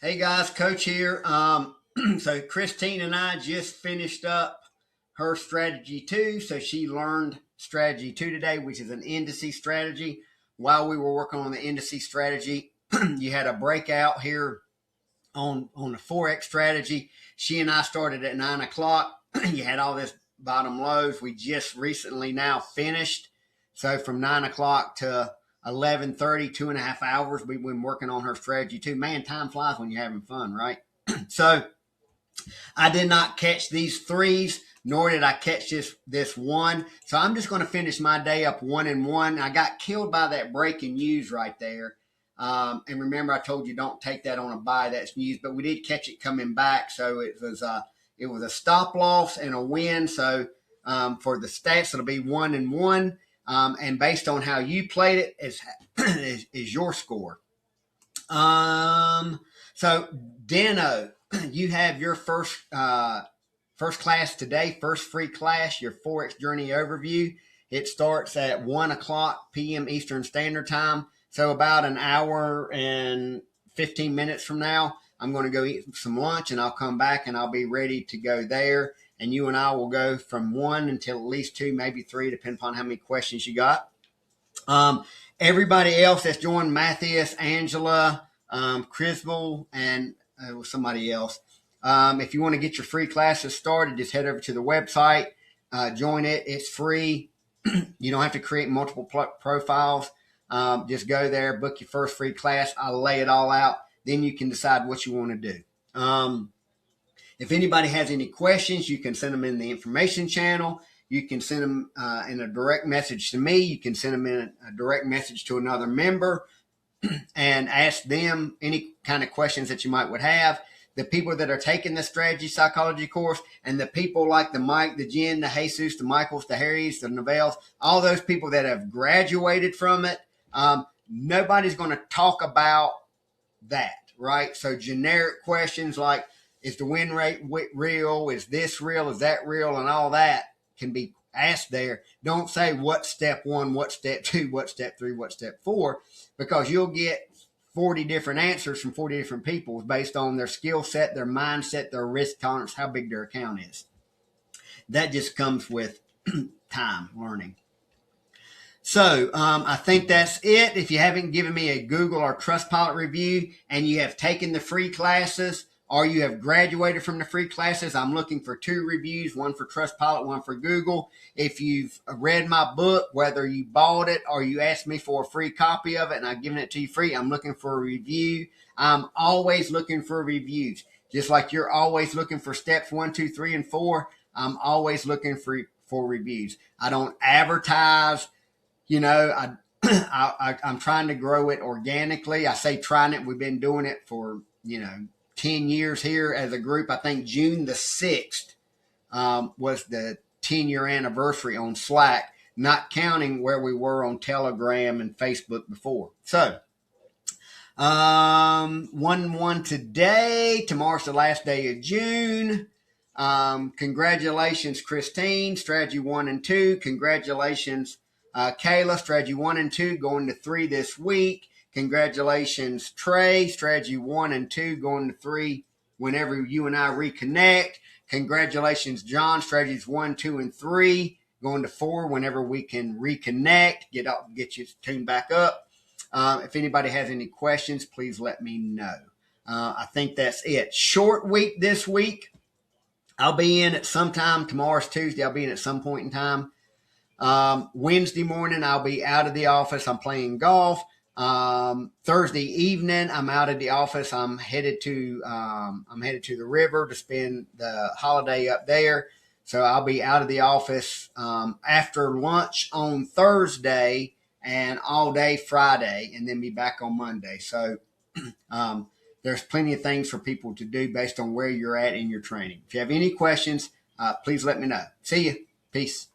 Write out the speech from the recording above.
Hey guys, Coach here. So Christine and I just finished up her strategy two. So she learned strategy two today, which is an indice strategy. While we were working on the indice strategy, you had a breakout here on the Forex strategy. She and I started at 9 o'clock. You had all this bottom lows. We just recently now finished. So from 9 o'clock to 11:30, 2.5 hours, we've been working on her strategy too. Man, time flies when you're having fun, right? So I did not catch these threes, nor did I catch this one. So I'm just going to finish my day up 1-1. I got killed by that breaking news right there. And remember, I told you don't take that on a buy. That's news, but we did catch it coming back. So it was a stop loss and a win. So for the stats, it'll be 1-1. And based on how you played it, is your score. So Dano, you have your first class today, first free class, your Forex Journey Overview. It starts at 1 p.m. Eastern Standard Time. So about an hour and 15 minutes from now, I'm going to go eat some lunch, and I'll come back and I'll be ready to go there. And you and I will go from 1 until at least 2, maybe 3, depending upon how many questions you got. Everybody else that's joined, Matthias, Angela, Criswell, and somebody else. If you want to get your free classes started, just head over to the website, join it. It's free. You don't have to create multiple profiles. Just go there, book your first free class. I'll lay it all out. Then you can decide what you want to do. If anybody has any questions, you can send them in the information channel. You can send them in a direct message to me. You can send them in a direct message to another member and ask them any kind of questions that you might would have. The people that are taking the strategy psychology course, and the people like the Mike, the Jen, the Jesus, the Michaels, the Harrys, the Novels, all those people that have graduated from it, nobody's going to talk about that, right? So generic questions like, is the win rate real? Is this real? Is that real? And all that can be asked there. Don't say what's step 1, what's step 2, what's step 3, what's step 4, because you'll get 40 different answers from 40 different people based on their skill set, their mindset, their risk tolerance, how big their account is. That just comes with time learning. So I think that's it. If you haven't given me a Google or Trustpilot review and you have taken the free classes, or you have graduated from the free classes, I'm looking for 2 reviews, one for Trustpilot, one for Google. If you've read my book, whether you bought it or you asked me for a free copy of it and I've given it to you free, I'm looking for a review. I'm always looking for reviews. Just like you're always looking for steps 1, 2, 3, and 4, I'm always looking for reviews. I don't advertise. I'm trying to grow it organically. I say trying it. We've been doing it for, 10 years here as a group. I think June the 6th was the 10-year anniversary on Slack, not counting where we were on Telegram and Facebook before. So 1-1 today. Tomorrow's the last day of June. Congratulations, Christine, strategy 1 and 2. Congratulations, Kayla, strategy 1 and 2, going to 3 this week. Congratulations, Trey, strategy 1 and 2, going to 3 whenever you and I reconnect. Congratulations, John, strategies 1, 2, and 3, going to 4 whenever we can reconnect, get you tuned back up. If anybody has any questions, please let me know. I think that's it. Short week this week. I'll be in at some time. Tomorrow's Tuesday. I'll be in at some point in time. Wednesday morning, I'll be out of the office. I'm playing golf. Thursday evening, I'm out of the office. I'm headed to the river to spend the holiday up there. So I'll be out of the office after lunch on Thursday and all day Friday, and then be back on Monday. So there's plenty of things for people to do based on where you're at in your training. If you have any questions, please let me know. See you. Peace.